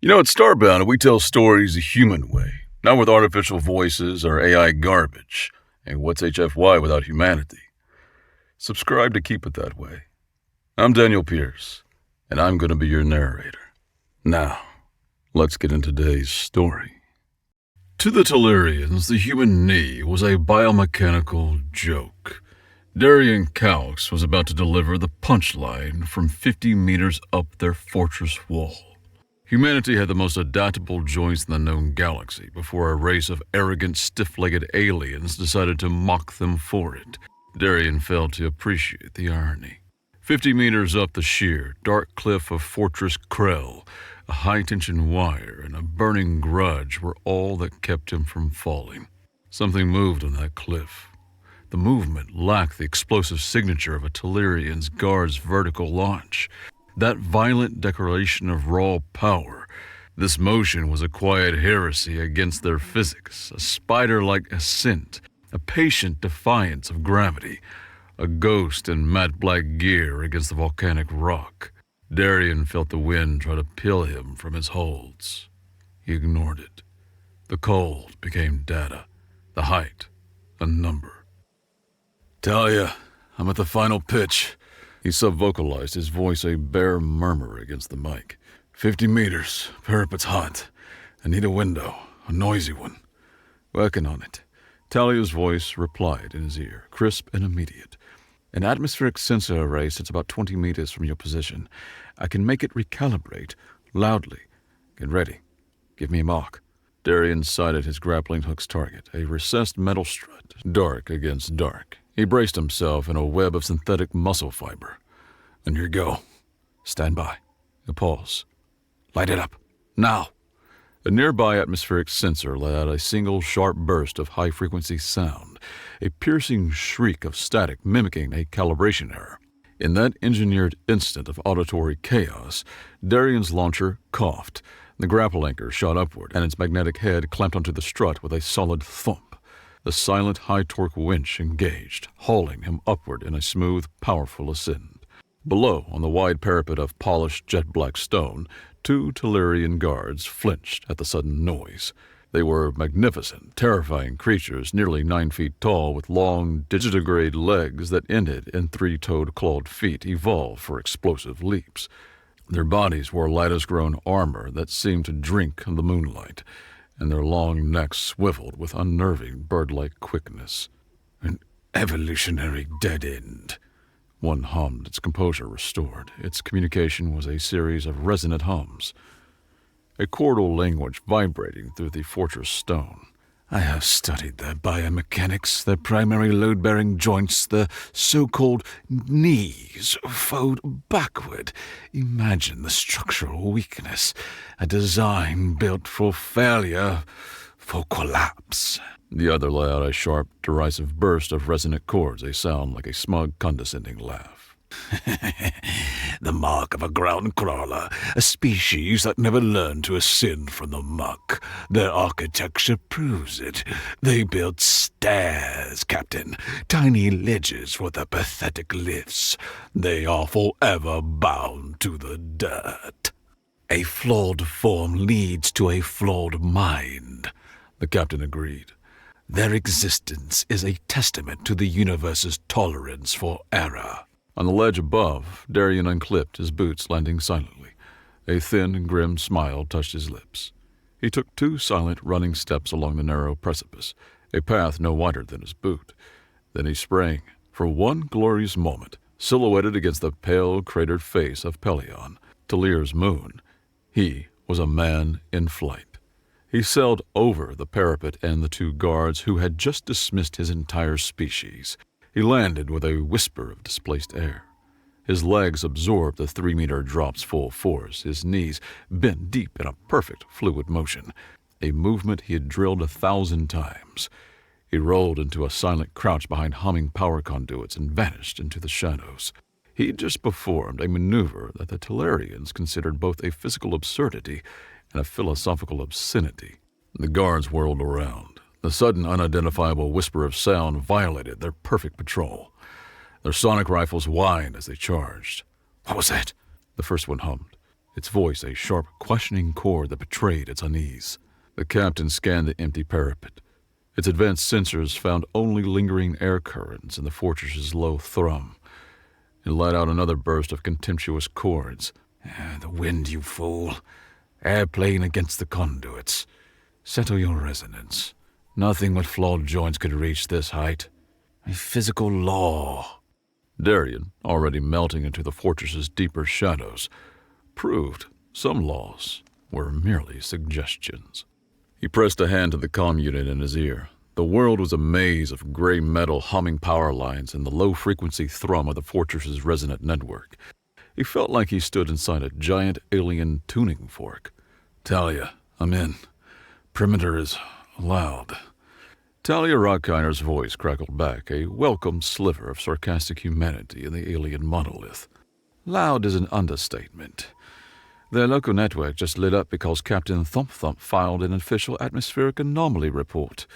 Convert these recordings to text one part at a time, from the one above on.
At Starbound, we tell stories the human way, not with artificial voices or AI garbage. And what's HFY without humanity? Subscribe to keep it that way. I'm Daniel Pierce, and I'm going to be your narrator. Now, let's get into today's story. To the Tellurians, the human knee was a biomechanical joke. Darian Calx was about to deliver the punchline from 50 meters up their fortress wall. Humanity had the most adaptable joints in the known galaxy before a race of arrogant, stiff-legged aliens decided to mock them for it. Darian failed to appreciate the irony. 50 meters up the sheer, dark cliff of Fortress Krell, a high-tension wire and a burning grudge were all that kept him from falling. Something moved on that cliff. The movement lacked the explosive signature of a Tellurian's guard's vertical launch. That violent declaration of raw power. This motion was a quiet heresy against their physics, a spider-like ascent, a patient defiance of gravity, a ghost in matte black gear against the volcanic rock. Darian felt the wind try to peel him from his holds. He ignored it. The cold became data, the height, a number. Talia, I'm at the final pitch. He sub-vocalized, his voice a bare murmur against the mic. 50 meters, parapet's hot. I need a window, a noisy one. Working on it. Talia's voice replied in his ear, crisp and immediate. An atmospheric sensor array sits about 20 meters from your position. I can make it recalibrate, loudly. Get ready. Give me a mark. Darian sighted his grappling hook's target, a recessed metal strut, dark against dark. He braced himself in a web of synthetic muscle fiber. And here you go. Stand by. A pause. Light it up. Now. A nearby atmospheric sensor let out a single sharp burst of high-frequency sound, a piercing shriek of static mimicking a calibration error. In that engineered instant of auditory chaos, Darian's launcher coughed. The grapple anchor shot upward, and its magnetic head clamped onto the strut with a solid thump. The silent high-torque winch engaged, hauling him upward in a smooth, powerful ascent. Below, on the wide parapet of polished jet-black stone, 2 Tellurian guards flinched at the sudden noise. They were magnificent, terrifying creatures nearly 9 feet tall with long, digitigrade legs that ended in 3-toed clawed feet evolved for explosive leaps. Their bodies wore lattice-grown armor that seemed to drink the moonlight, and their long necks swiveled with unnerving bird-like quickness. An evolutionary dead end. One hummed, its composure restored. Its communication was a series of resonant hums. A chordal language vibrating through the fortress stone. I have studied their biomechanics, their primary load-bearing joints, the so-called knees fold backward. Imagine the structural weakness, a design built for failure, for collapse. The other let out a sharp, derisive burst of resonant chords, a sound like a smug, condescending laugh. The mark of a ground crawler, a species that never learned to ascend from the muck. Their architecture proves it. They built stairs, Captain, tiny ledges for their pathetic lifts. They are forever bound to the dirt. A flawed form leads to a flawed mind, the captain agreed. Their existence is a testament to the universe's tolerance for error. On the ledge above, Darian unclipped, his boots landing silently. A thin, grim smile touched his lips. He took 2 silent, running steps along the narrow precipice, a path no wider than his boot. Then he sprang, for one glorious moment, silhouetted against the pale, cratered face of Pelion, Tellur's moon. He was a man in flight. He sailed over the parapet and the 2 guards who had just dismissed his entire species. He landed with a whisper of displaced air. His legs absorbed the 3-meter drop's full force, his knees bent deep in a perfect fluid motion, a movement he had drilled 1,000 times. He rolled into a silent crouch behind humming power conduits and vanished into the shadows. He'd just performed a maneuver that the Tellurians considered both a physical absurdity and a philosophical obscenity. The guards whirled around. The sudden unidentifiable whisper of sound violated their perfect patrol. Their sonic rifles whined as they charged. What was that? The first one hummed. its voice a sharp, questioning chord that betrayed its unease. The captain scanned the empty parapet. Its advanced sensors found only lingering air currents in the fortress's low thrum. It let out another burst of contemptuous chords. The wind, you fool. Airplane against the conduits. Settle your resonance. Nothing but flawed joints could reach this height. A physical law. Darien, already melting into the fortress's deeper shadows, proved some laws were merely suggestions. He pressed a hand to the comm unit in his ear. The world was a maze of gray metal humming power lines and the low-frequency thrum of the fortress's resonant network. He felt like he stood inside a giant alien tuning fork. "Talia, I'm in. Perimeter is loud." Talia Rockheimer's voice crackled back, a welcome sliver of sarcastic humanity in the alien monolith. "Loud is an understatement. Their local network just lit up because Captain Thump Thump filed an official atmospheric anomaly report.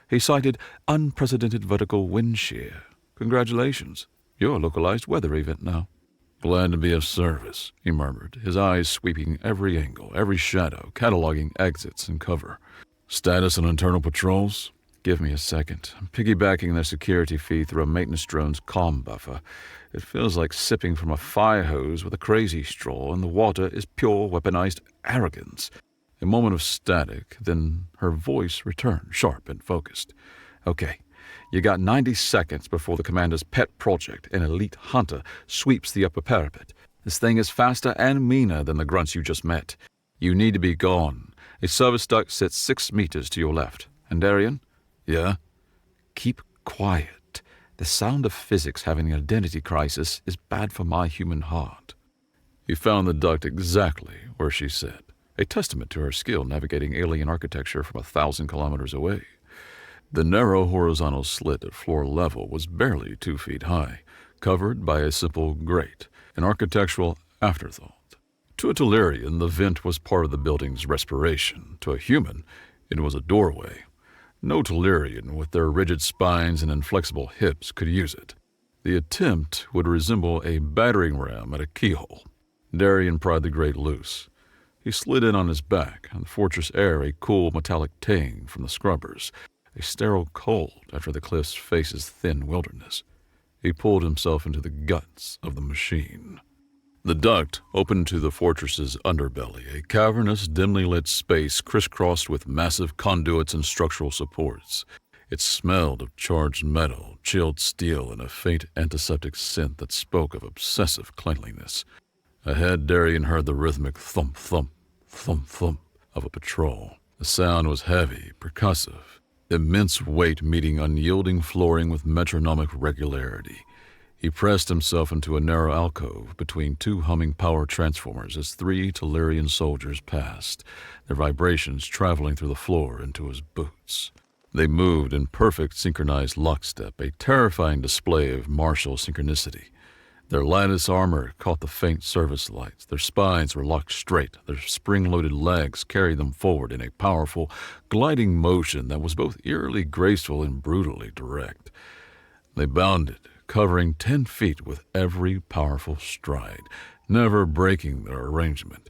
He cited unprecedented vertical wind shear. Congratulations. You're a localized weather event now." "Glad to be of service," he murmured, his eyes sweeping every angle, every shadow, cataloging exits and cover. "Status on internal patrols?" "Give me a second. I'm piggybacking their security feed through a maintenance drone's comm buffer. It feels like sipping from a fire hose with a crazy straw, and the water is pure weaponized arrogance." A moment of static, then her voice returned, sharp and focused. "Okay, you got 90 seconds before the commander's pet project, an elite hunter, sweeps the upper parapet. This thing is faster and meaner than the grunts you just met. You need to be gone. A service duct sits 6 meters to your left. And Darien?" "Yeah?" "Keep quiet. The sound of physics having an identity crisis is bad for my human heart." He found the duct exactly where she said, a testament to her skill navigating alien architecture from 1,000 kilometers away. The narrow horizontal slit at floor level was barely 2 feet high, covered by a simple grate, an architectural afterthought. To a Tellurian, the vent was part of the building's respiration. To a human, it was a doorway. No Tellurian, with their rigid spines and inflexible hips, could use it. The attempt would resemble a battering ram at a keyhole. Darien pried the grate loose. He slid in on his back, and the fortress air a cool metallic tang from the scrubbers, a sterile cold after the cliff's face's thin wilderness. He pulled himself into the guts of the machine. The duct opened to the fortress's underbelly, a cavernous, dimly lit space crisscrossed with massive conduits and structural supports. It smelled of charged metal, chilled steel, and a faint antiseptic scent that spoke of obsessive cleanliness. Ahead, Darien heard the rhythmic thump, thump, thump, thump of a patrol. The sound was heavy, percussive, immense weight meeting unyielding flooring with metronomic regularity. He pressed himself into a narrow alcove between 2 humming power transformers as 3 Tellurian soldiers passed, their vibrations traveling through the floor into his boots. They moved in perfect synchronized lockstep, a terrifying display of martial synchronicity. Their lattice armor caught the faint service lights. Their spines were locked straight. Their spring-loaded legs carried them forward in a powerful, gliding motion that was both eerily graceful and brutally direct. They bounded, covering 10 feet with every powerful stride, never breaking their arrangement.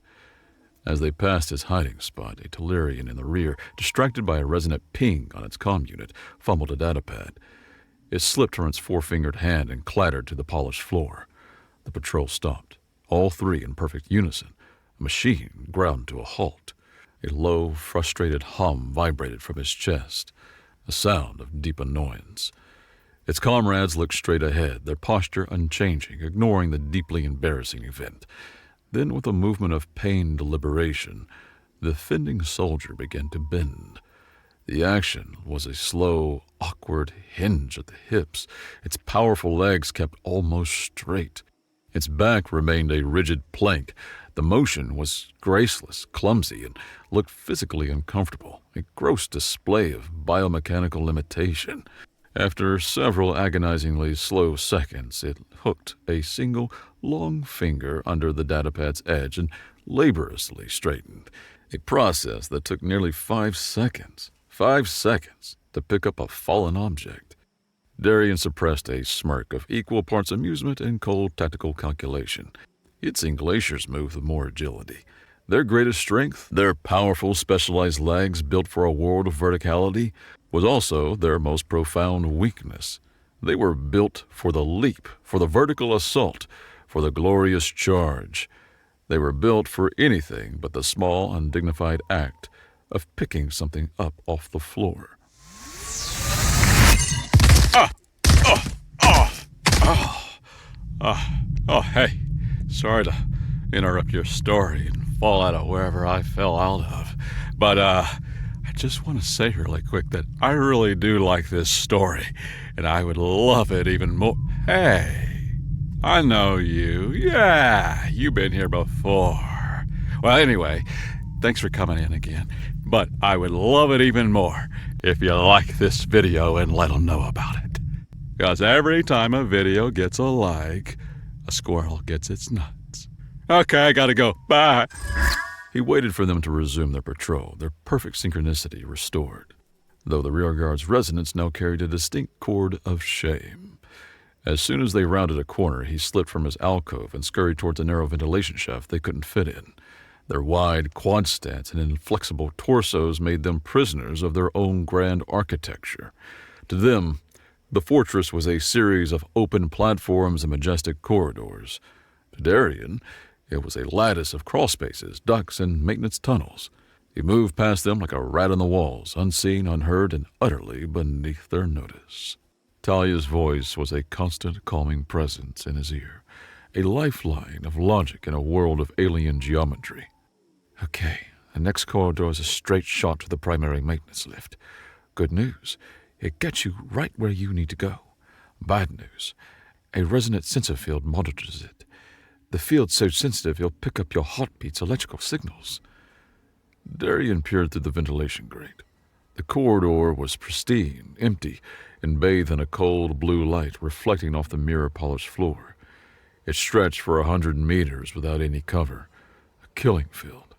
As they passed his hiding spot, a Tellurian in the rear, distracted by a resonant ping on its comm unit, fumbled a datapad. It slipped from its 4-fingered hand and clattered to the polished floor. The patrol stopped, all 3 in perfect unison. The machine ground to a halt. A low, frustrated hum vibrated from his chest, a sound of deep annoyance. Its comrades looked straight ahead, their posture unchanging, ignoring the deeply embarrassing event. Then, with a movement of pained deliberation, the offending soldier began to bend. The action was a slow, awkward hinge at the hips. Its powerful legs kept almost straight. Its back remained a rigid plank. The motion was graceless, clumsy, and looked physically uncomfortable, a gross display of biomechanical limitation. After several agonizingly slow seconds, it hooked a single long finger under the datapad's edge and laboriously straightened, a process that took nearly 5 seconds. 5 seconds to pick up a fallen object. Darien suppressed a smirk of equal parts amusement and cold tactical calculation. You'd seen glaciers move with more agility. Their greatest strength, their powerful specialized legs built for a world of verticality, was also their most profound weakness. They were built for the leap, for the vertical assault, for the glorious charge. They were built for anything but the small, undignified act of picking something up off the floor. Hey, sorry to interrupt your story and fall out of wherever I fell out of, but I just want to say really quick that I really do like this story, and I would love it even more. Hey, I know you. Yeah, you've been here before. Well, anyway, thanks for coming in again, but I would love it even more if you like this video and let them know about it. Because every time a video gets a like, a squirrel gets its nuts. Okay, I gotta go. Bye. He waited for them to resume their patrol, their perfect synchronicity restored, though the rearguard's resonance now carried a distinct chord of shame. As soon as they rounded a corner, he slipped from his alcove and scurried towards a narrow ventilation shaft they couldn't fit in. Their wide quad stance and inflexible torsos made them prisoners of their own grand architecture. To them, the fortress was a series of open platforms and majestic corridors. To Darien, it was a lattice of crawlspaces, ducts, and maintenance tunnels. He moved past them like a rat on the walls, unseen, unheard, and utterly beneath their notice. Talia's voice was a constant calming presence in his ear, a lifeline of logic in a world of alien geometry. Okay, the next corridor is a straight shot to the primary maintenance lift. Good news. It gets you right where you need to go. Bad news. A resonant sensor field monitors it. The field's so sensitive it'll pick up your heartbeat's electrical signals. Darien peered through the ventilation grate. The corridor was pristine, empty, and bathed in a cold blue light reflecting off the mirror-polished floor. It stretched for 100 meters without any cover. A killing field.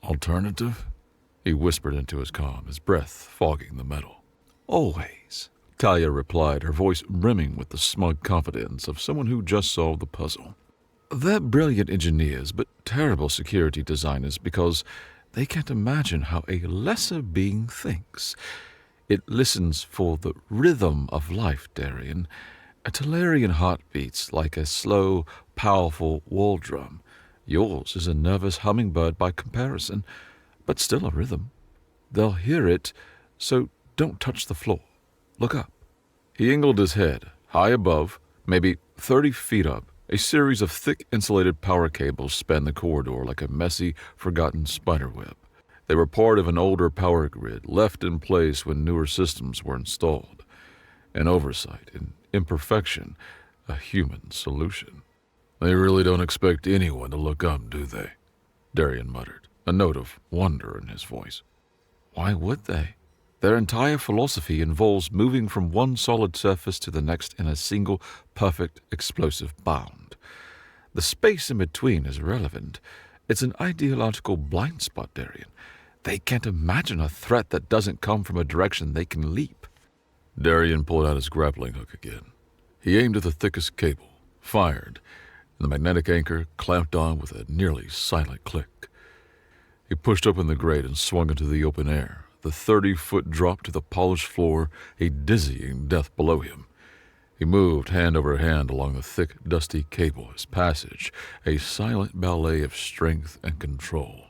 Alternative? He whispered into his comm, his breath fogging the metal. Always, Talia replied, her voice brimming with the smug confidence of someone who just solved the puzzle. They're brilliant engineers, but terrible security designers because they can't imagine how a lesser being thinks. It listens for the rhythm of life, Darien. A Talarian heart beats like a slow, powerful wall drum. Yours is a nervous hummingbird by comparison, but still a rhythm. They'll hear it, so don't touch the floor. Look up. He angled his head, high above, maybe 30 feet up. A series of thick insulated power cables spanned the corridor like a messy, forgotten spiderweb. They were part of an older power grid, left in place when newer systems were installed. An oversight, an imperfection, a human solution. They really don't expect anyone to look up, do they? Darien muttered, a note of wonder in his voice. Why would they? Their entire philosophy involves moving from one solid surface to the next in a single, perfect, explosive bound. The space in between is irrelevant. It's an ideological blind spot, Darien. They can't imagine a threat that doesn't come from a direction they can leap. Darien pulled out his grappling hook again. He aimed at the thickest cable, fired, and the magnetic anchor clamped on with a nearly silent click. He pushed open the grate and swung into the open air. The 30-foot drop to the polished floor, a dizzying death below him. He moved hand over hand along the thick, dusty cable, his passage, a silent ballet of strength and control.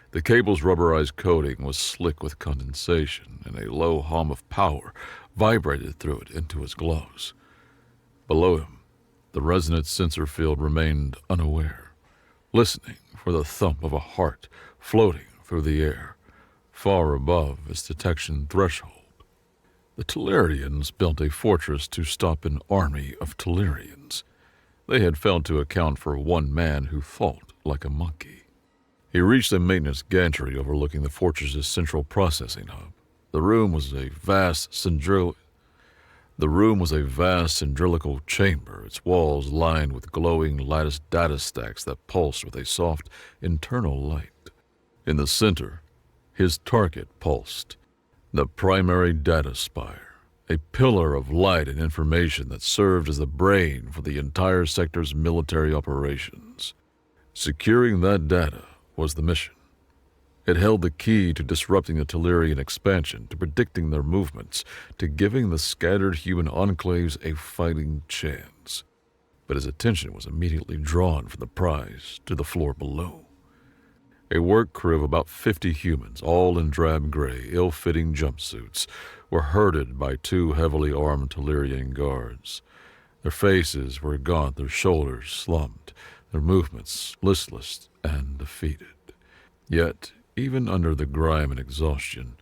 The cable's rubberized coating was slick with condensation, and a low hum of power vibrated through it into his gloves. Below him, the resonant sensor field remained unaware, listening for the thump of a heart floating through the air, far above its detection threshold. The Talarians built a fortress to stop an army of Talarians. They had failed to account for one man who thought like a monkey. He reached the maintenance gantry overlooking the fortress's central processing hub. The room was a vast cylindrical chamber, its walls lined with glowing lattice data stacks that pulsed with a soft internal light. In the center, his target pulsed, the primary data spire, a pillar of light and information that served as the brain for the entire sector's military operations. Securing that data was the mission. It held the key to disrupting the Tellurian expansion, to predicting their movements, to giving the scattered human enclaves a fighting chance. But his attention was immediately drawn from the prize to the floor below. A work crew of about 50 humans, all in drab gray, ill-fitting jumpsuits, were herded by 2 heavily armed Tellurian guards. Their faces were gaunt, their shoulders slumped, their movements listless and defeated. Yet, even under the grime and exhaustion,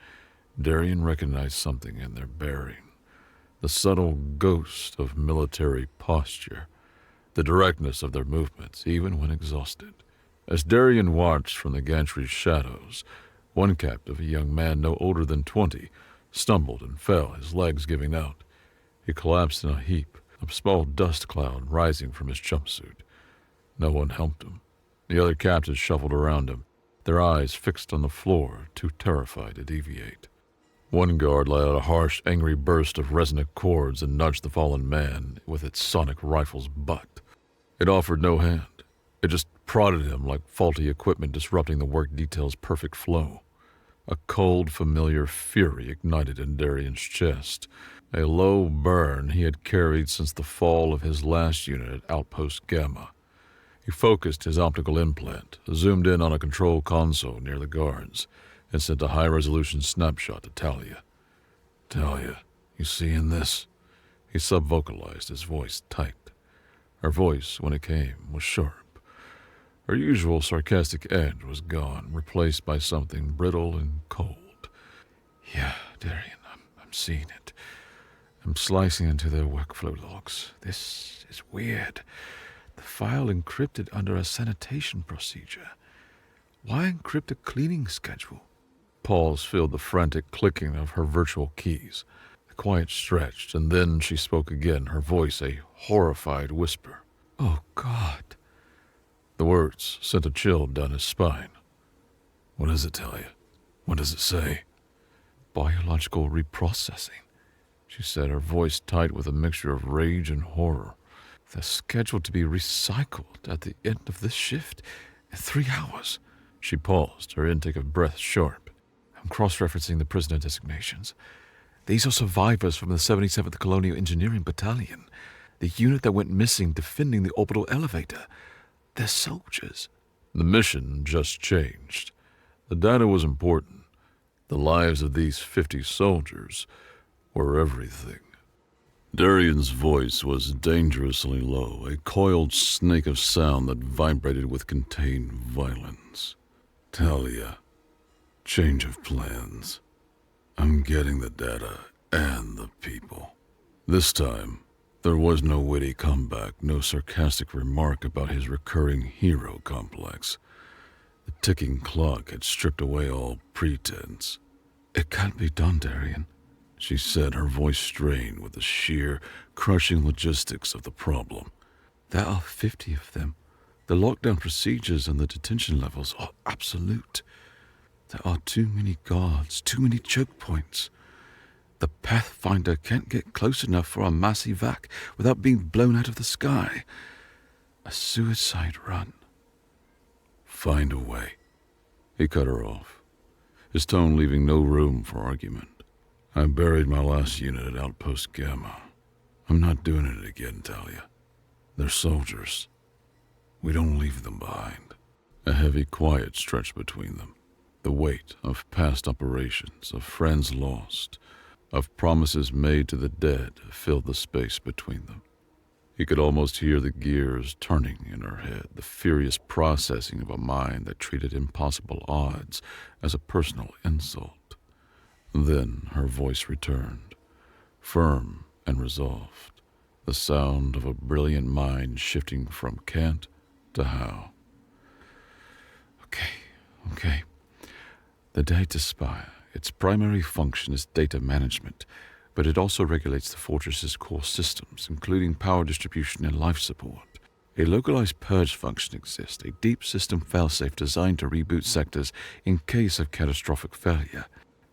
Darian recognized something in their bearing. The subtle ghost of military posture, the directness of their movements, even when exhausted. As Darian watched from the gantry's shadows, one captive, a young man no older than 20, stumbled and fell, his legs giving out. He collapsed in a heap, a small dust cloud rising from his jumpsuit. No one helped him. The other captives shuffled around him, their eyes fixed on the floor, too terrified to deviate. One guard let out a harsh, angry burst of resonant chords and nudged the fallen man with its sonic rifle's butt. It offered no hand. It just prodded him like faulty equipment disrupting the work detail's perfect flow. A cold, familiar fury ignited in Darian's chest, a low burn he had carried since the fall of his last unit at Outpost Gamma. He focused his optical implant, zoomed in on a control console near the guards, and sent a high-resolution snapshot to Talia. "Talia, you seeing this?" He sub-vocalized, his voice tight. Her voice, when it came, was sharp. Her usual sarcastic edge was gone, replaced by something brittle and cold. "Yeah, Darian, I'm seeing it. I'm slicing into their workflow logs. This is weird. The file encrypted under a sanitation procedure. Why encrypt a cleaning schedule?" Pause filled the frantic clicking of her virtual keys. The quiet stretched, and then she spoke again, her voice a horrified whisper. "Oh, God." The words sent a chill down his spine. "What does it tell you? What does it say?" "Biological reprocessing," she said, her voice tight with a mixture of rage and horror. "They're scheduled to be recycled at the end of this shift in 3 hours. She paused, her intake of breath sharp. "I'm cross-referencing the prisoner designations. These are survivors from the 77th Colonial Engineering Battalion, the unit that went missing defending the orbital elevator. They're soldiers." The mission just changed. The data was important. The lives of these 50 soldiers were everything. Darian's voice was dangerously low, a coiled snake of sound that vibrated with contained violence. "Talia, change of plans. I'm getting the data and the people." This time, there was no witty comeback, no sarcastic remark about his recurring hero complex. The ticking clock had stripped away all pretense. "It can't be done, Darian," she said, her voice strained with the sheer, crushing logistics of the problem. "There are 50 of them. The lockdown procedures and the detention levels are absolute. There are too many guards, too many choke points. The Pathfinder can't get close enough for a mass evac without being blown out of the sky. A suicide run." "Find a way." He cut her off, his tone leaving no room for argument. "I buried my last unit at Outpost Gamma. I'm not doing it again, Talia. They're soldiers. We don't leave them behind." A heavy quiet stretched between them. The weight of past operations, of friends lost, of promises made to the dead filled the space between them. He could almost hear the gears turning in her head, the furious processing of a mind that treated impossible odds as a personal insult. Then her voice returned, firm and resolved, the sound of a brilliant mind shifting from can't to how. Okay. The data spire, its primary function is data management, but it also regulates the fortress's core systems, including power distribution and life support. A localized purge function exists, a deep system failsafe designed to reboot sectors in case of catastrophic failure.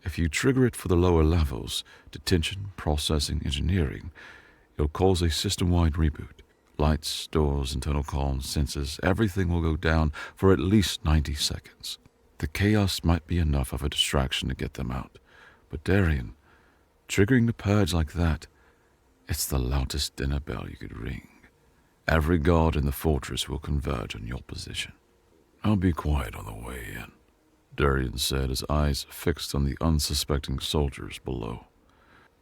If you trigger it for the lower levels, detention, processing, engineering, it'll cause a system-wide reboot. Lights, doors, internal comms, sensors, everything will go down for at least 90 seconds. The chaos might be enough of a distraction to get them out. But Darian, triggering the purge like that, it's the loudest dinner bell you could ring. Every guard in the fortress will converge on your position. I'll be quiet on the way in, Darian said, his eyes fixed on the unsuspecting soldiers below.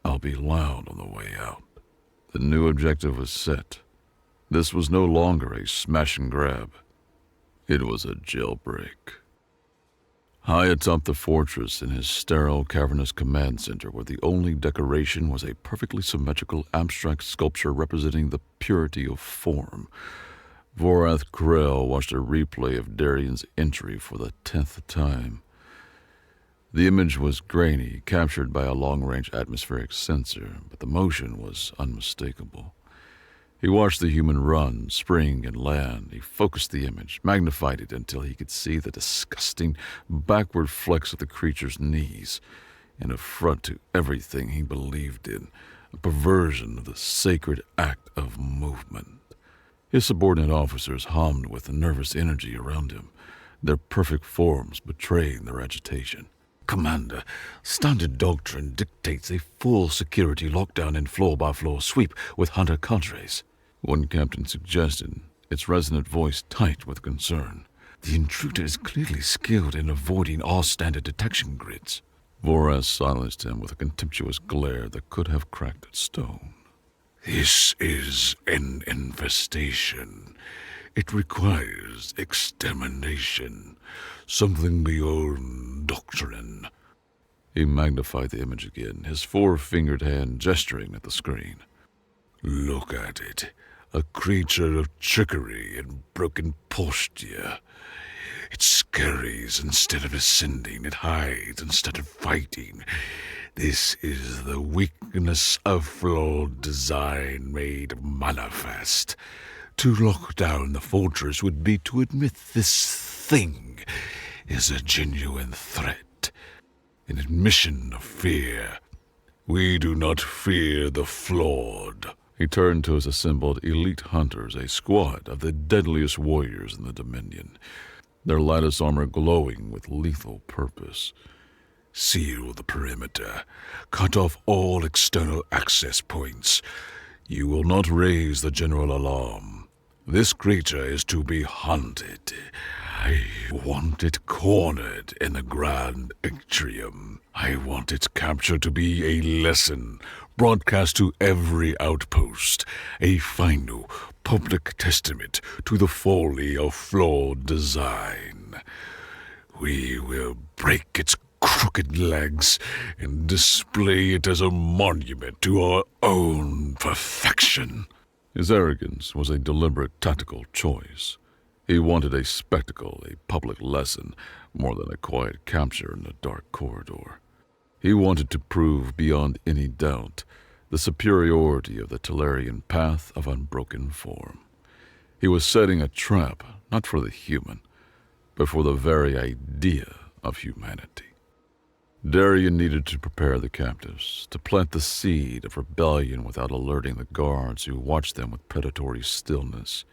I'll be loud on the way out. The new objective was set. This was no longer a smash and grab. It was a jailbreak. High atop the fortress in his sterile, cavernous command center, where the only decoration was a perfectly symmetrical abstract sculpture representing the purity of form, Vorath Krell watched a replay of Darian's entry for the 10th time. The image was grainy, captured by a long-range atmospheric sensor, but the motion was unmistakable. He watched the human run, spring, and land. He focused the image, magnified it until he could see the disgusting backward flex of the creature's knees, an affront to everything he believed in, a perversion of the sacred act of movement. His subordinate officers hummed with nervous energy around him, their perfect forms betraying their agitation. Commander, standard doctrine dictates a full security lockdown and floor-by-floor sweep with hunter cadres, one captain suggested, its resonant voice tight with concern. The intruder is clearly skilled in avoiding all standard detection grids. Vorath silenced him with a contemptuous glare that could have cracked stone. This is an infestation. It requires extermination, something beyond doctrine. He magnified the image again, his four-fingered hand gesturing at the screen. Look at it, a creature of trickery and broken posture. It scurries instead of ascending, it hides instead of fighting. This is the weakness of flawed design made manifest. To lock down the fortress would be to admit this thing is a genuine threat, an admission of fear. We do not fear the flawed. He turned to his assembled elite hunters, a squad of the deadliest warriors in the Dominion, their lattice armor glowing with lethal purpose. Seal the perimeter. Cut off all external access points. You will not raise the general alarm. This creature is to be hunted. I want it cornered in the Grand Atrium. I want its capture to be a lesson, broadcast to every outpost, a final public testament to the folly of flawed design. We will break its crooked legs and display it as a monument to our own perfection. His arrogance was a deliberate tactical choice. He wanted a spectacle, a public lesson, more than a quiet capture in a dark corridor. He wanted to prove beyond any doubt the superiority of the Tellurian path of unbroken form. He was setting a trap, not for the human, but for the very idea of humanity. Darian needed to prepare the captives, to plant the seed of rebellion without alerting the guards who watched them with predatory stillness.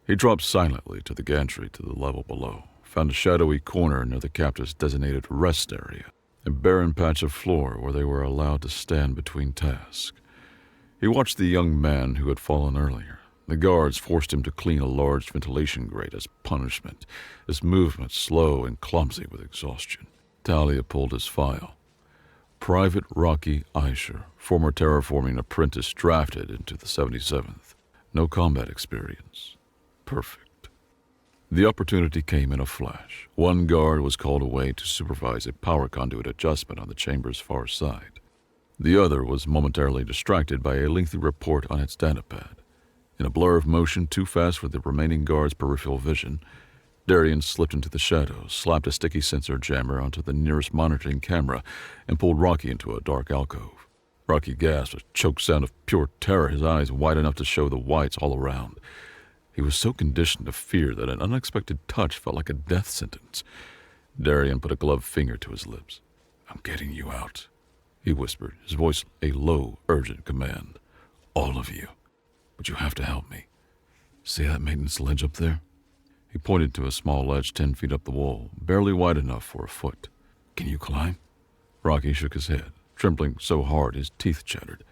He dropped silently to the gantry to the level below, found a shadowy corner near the captives' designated rest area, a barren patch of floor where they were allowed to stand between tasks. He watched the young man who had fallen earlier. The guards forced him to clean a large ventilation grate as punishment, his movements slow and clumsy with exhaustion. Talia pulled his file. Private Rocky Eisher, former terraforming apprentice drafted into the 77th. No combat experience. Perfect. The opportunity came in a flash. One guard was called away to supervise a power conduit adjustment on the chamber's far side. The other was momentarily distracted by a lengthy report on its datapad. In a blur of motion too fast for the remaining guard's peripheral vision, Darian slipped into the shadows, slapped a sticky sensor jammer onto the nearest monitoring camera, and pulled Rocky into a dark alcove. Rocky gasped, a choked sound of pure terror, his eyes wide enough to show the whites all around. He was so conditioned to fear that an unexpected touch felt like a death sentence. Darian put a gloved finger to his lips. I'm getting you out, he whispered, his voice a low, urgent command. All of you. But you have to help me. See that maintenance ledge up there? He pointed to a small ledge 10 feet up the wall, barely wide enough for a foot. Can you climb? Rocky shook his head, trembling so hard his teeth chattered.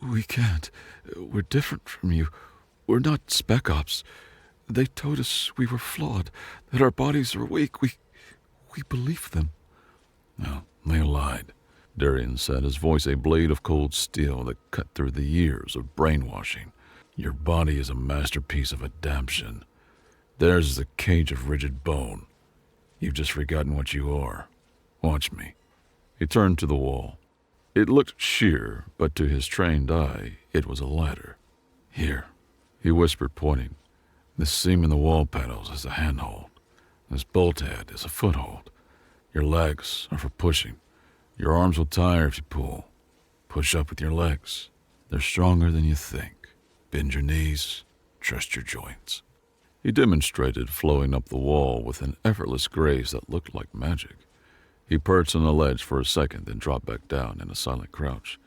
We can't. We're different from you. We're not spec ops. They told us we were flawed, that our bodies are weak. We believe them. No, they lied, Darian said, his voice a blade of cold steel that cut through the years of brainwashing. Your body is a masterpiece of adaptation. Theirs is a cage of rigid bone. You've just forgotten what you are. Watch me. He turned to the wall. It looked sheer, but to his trained eye, it was a ladder. Here, he whispered, pointing. This seam in the wall panels is a handhold. This bolt head is a foothold. Your legs are for pushing. Your arms will tire if you pull. Push up with your legs. They're stronger than you think. Bend your knees. Trust your joints. He demonstrated, flowing up the wall with an effortless grace that looked like magic. He perched on the ledge for a second, then dropped back down in a silent crouch,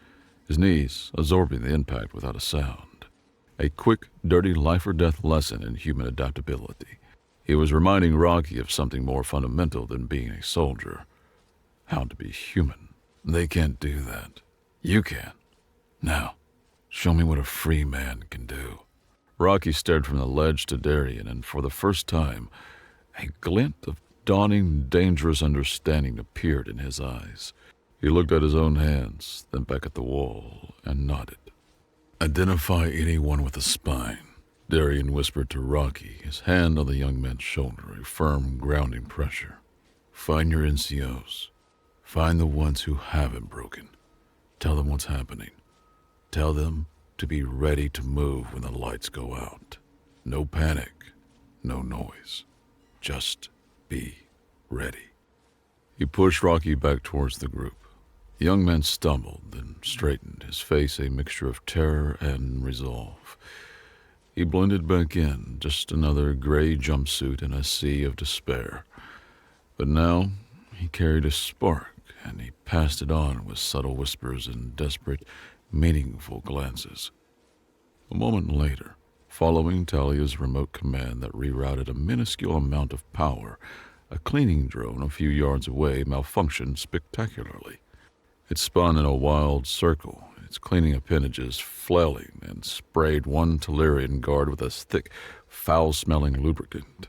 his knees absorbing the impact without a sound. A quick, dirty life-or-death lesson in human adaptability. He was reminding Rocky of something more fundamental than being a soldier. How to be human. They can't do that. You can. Now, show me what a free man can do. Rocky stared from the ledge to Darian, and for the first time, a glint of dawning, dangerous understanding appeared in his eyes. He looked at his own hands, then back at the wall, and nodded. Identify anyone with a spine, Darian whispered to Rocky, his hand on the young man's shoulder, a firm, grounding pressure. Find your NCOs. Find the ones who haven't broken. Tell them what's happening. Tell them to be ready to move when the lights go out. No panic, no noise. Just be ready. He pushed Rocky back towards the group. The young man stumbled, then straightened, his face a mixture of terror and resolve. He blended back in, just another gray jumpsuit in a sea of despair. But now he carried a spark, and he passed it on with subtle whispers and desperate, meaningful glances. A moment later, following Talia's remote command that rerouted a minuscule amount of power, a cleaning drone a few yards away malfunctioned spectacularly. It spun in a wild circle, its cleaning appendages flailing, and sprayed one Tellurian guard with a thick, foul-smelling lubricant.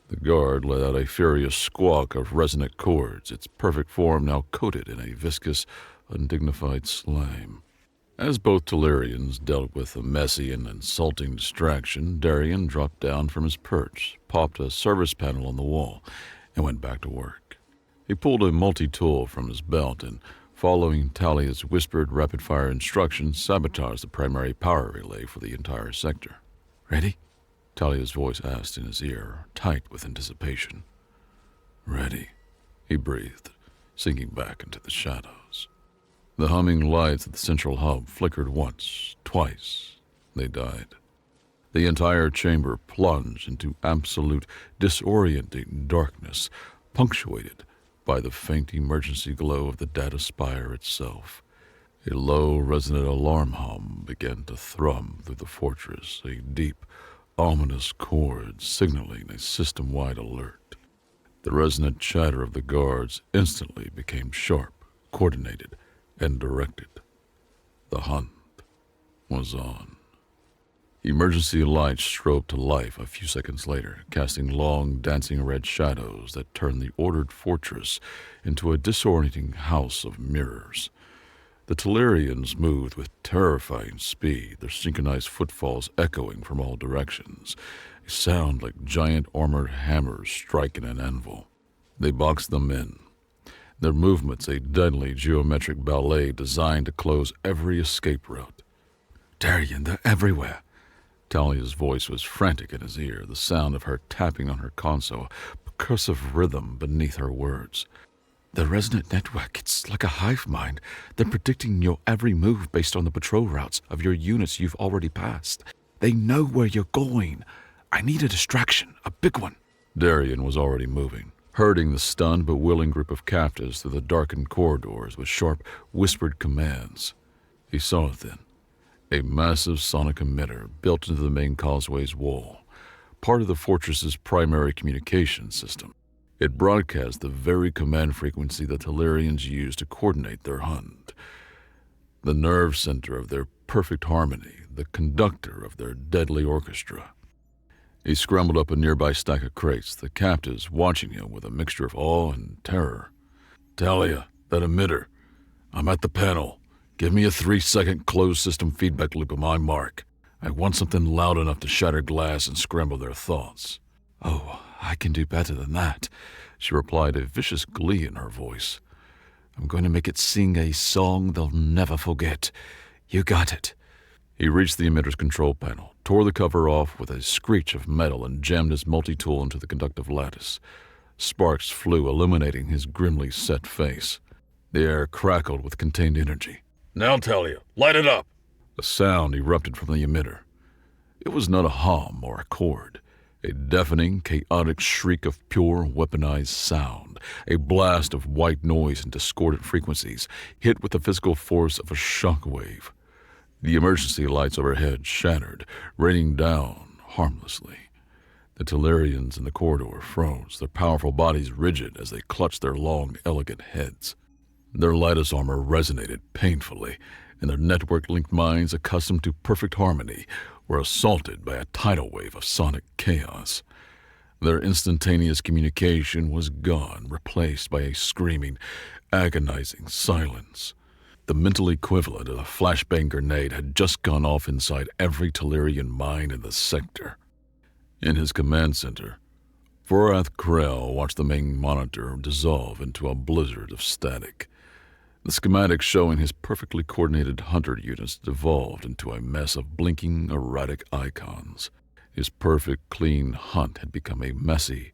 The guard let out a furious squawk of resonant chords, its perfect form now coated in a viscous, undignified slime. As both Tellurians dealt with the messy and insulting distraction, Darian dropped down from his perch, popped a service panel on the wall, and went back to work. He pulled a multi-tool from his belt and, following Talia's whispered rapid-fire instructions, sabotaged the primary power relay for the entire sector. Ready? Talia's voice asked in his ear, tight with anticipation. Ready, he breathed, sinking back into the shadows. The humming lights at the central hub flickered once, twice. They died. The entire chamber plunged into absolute, disorienting darkness, punctuated by the faint emergency glow of the data spire itself. A low, resonant alarm hum began to thrum through the fortress, a deep, ominous chord signaling a system-wide alert. The resonant chatter of the guards instantly became sharp, coordinated, and directed. The hunt was on. Emergency lights strobed to life a few seconds later, casting long, dancing red shadows that turned the ordered fortress into a disorienting house of mirrors. The Tellurians moved with terrifying speed, their synchronized footfalls echoing from all directions, a sound like giant armored hammers striking an anvil. They boxed them in, their movements a deadly geometric ballet designed to close every escape route. Darian, they're everywhere. Talia's voice was frantic in his ear, the sound of her tapping on her console, a percussive rhythm beneath her words. The resonant network, it's like a hive mind. They're predicting your every move based on the patrol routes of your units you've already passed. They know where you're going. I need a distraction, a big one. Darian was already moving, herding the stunned but willing group of captives through the darkened corridors with sharp, whispered commands. He saw it then. A massive sonic emitter built into the main causeway's wall, part of the fortress's primary communication system. It broadcast the very command frequency the Tellurians used to coordinate their hunt, the nerve center of their perfect harmony, the conductor of their deadly orchestra. He scrambled up a nearby stack of crates, the captives watching him with a mixture of awe and terror. "Talia, that emitter. I'm at the panel. Give me a 3-second closed-system feedback loop of my mark. I want something loud enough to shatter glass and scramble their thoughts." "Oh, I can do better than that," she replied, a vicious glee in her voice. "I'm going to make it sing a song they'll never forget. You got it." He reached the emitter's control panel, tore the cover off with a screech of metal, and jammed his multi-tool into the conductive lattice. Sparks flew, illuminating his grimly set face. The air crackled with contained energy. "Now, Talia, light it up!" A sound erupted from the emitter. It was not a hum or a chord. A deafening, chaotic shriek of pure, weaponized sound. A blast of white noise and discordant frequencies, hit with the physical force of a shock wave. The emergency lights overhead shattered, raining down harmlessly. The Tellurians in the corridor froze, their powerful bodies rigid as they clutched their long, elegant heads. Their lattice armor resonated painfully, and their network-linked minds, accustomed to perfect harmony, were assaulted by a tidal wave of sonic chaos. Their instantaneous communication was gone, replaced by a screaming, agonizing silence. The mental equivalent of a flashbang grenade had just gone off inside every Tellurian mind in the sector. In his command center, Vorath Krell watched the main monitor dissolve into a blizzard of static. The schematics showing his perfectly coordinated hunter units devolved into a mess of blinking, erratic icons. His perfect, clean hunt had become a messy,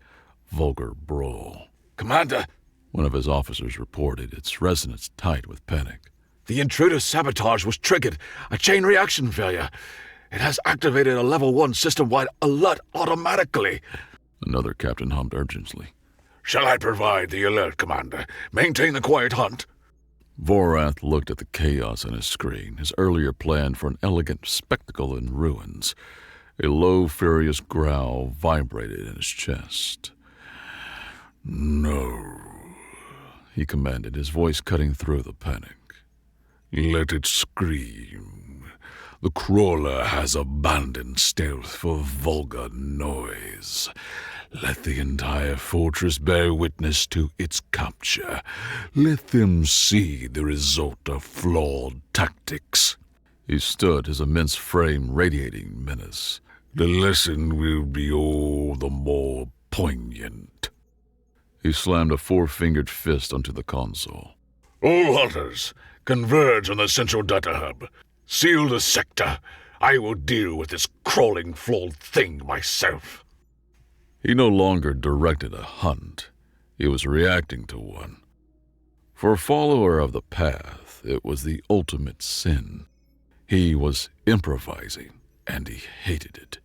vulgar brawl. "Commander," one of his officers reported, its resonance tight with panic. "The intruder's sabotage was triggered. A chain reaction failure. It has activated a level 1 system-wide alert automatically." Another captain hummed urgently. "Shall I provide the alert, Commander? Maintain the quiet hunt." Vorath looked at the chaos on his screen, his earlier plan for an elegant spectacle in ruins. A low, furious growl vibrated in his chest. "No," he commanded, his voice cutting through the panic. "Let it scream. The crawler has abandoned stealth for vulgar noise. Let the entire fortress bear witness to its capture. Let them see the result of flawed tactics." He stood, his immense frame radiating menace. "The lesson will be all the more poignant." He slammed a 4-fingered fist onto the console. "All hunters, converge on the central data hub. Seal the sector. I will deal with this crawling, flawed thing myself." He no longer directed a hunt. He was reacting to one. For a follower of the path, it was the ultimate sin. He was improvising, and he hated it.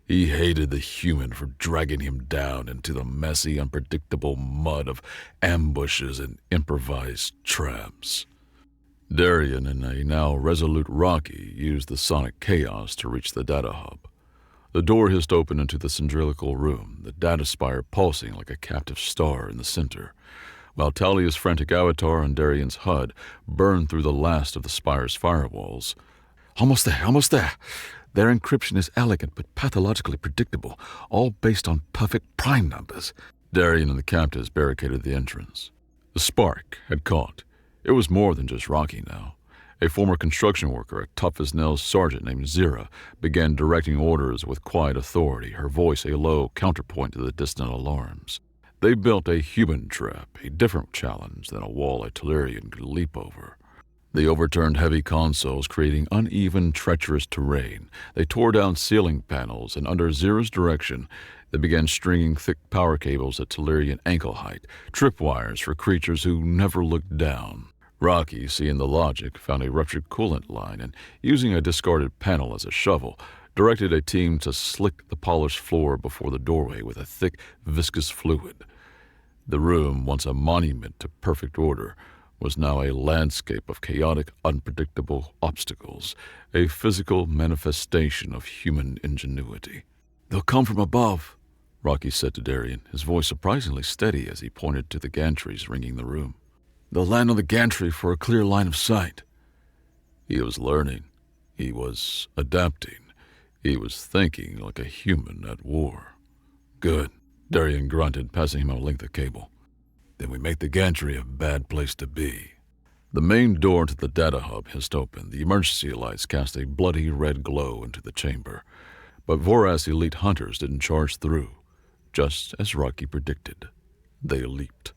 He hated the human for dragging him down into the messy, unpredictable mud of ambushes and improvised traps. Darien and a now resolute Rocky used the sonic chaos to reach the data hub. The door hissed open into the cylindrical room, the data spire pulsing like a captive star in the center, while Talia's frantic avatar and Darien's HUD burned through the last of the spire's firewalls. Almost there. Their encryption is elegant but pathologically predictable, all based on perfect prime numbers." Darien and the captives barricaded the entrance. The spark had caught. It was more than just Rocky now. A former construction worker, a tough-as-nails sergeant named Zira, began directing orders with quiet authority, her voice a low counterpoint to the distant alarms. They built a human trap, a different challenge than a wall a Tellurian could leap over. They overturned heavy consoles, creating uneven, treacherous terrain. They tore down ceiling panels, and under Zira's direction, they began stringing thick power cables at Tellurian ankle height, tripwires for creatures who never looked down. Rocky, seeing the logic, found a ruptured coolant line and, using a discarded panel as a shovel, directed a team to slick the polished floor before the doorway with a thick, viscous fluid. The room, once a monument to perfect order, was now a landscape of chaotic, unpredictable obstacles, a physical manifestation of human ingenuity. "They'll come from above," Rocky said to Darien, his voice surprisingly steady as he pointed to the gantries ringing the room. "They'll land on the gantry for a clear line of sight." He was learning. He was adapting. He was thinking like a human at war. "Good," Darien grunted, passing him a length of cable. "Then we make the gantry a bad place to be." The main door to the data hub hissed open. The emergency lights cast a bloody red glow into the chamber. But Vora's elite hunters didn't charge through. Just as Rocky predicted, they leaped.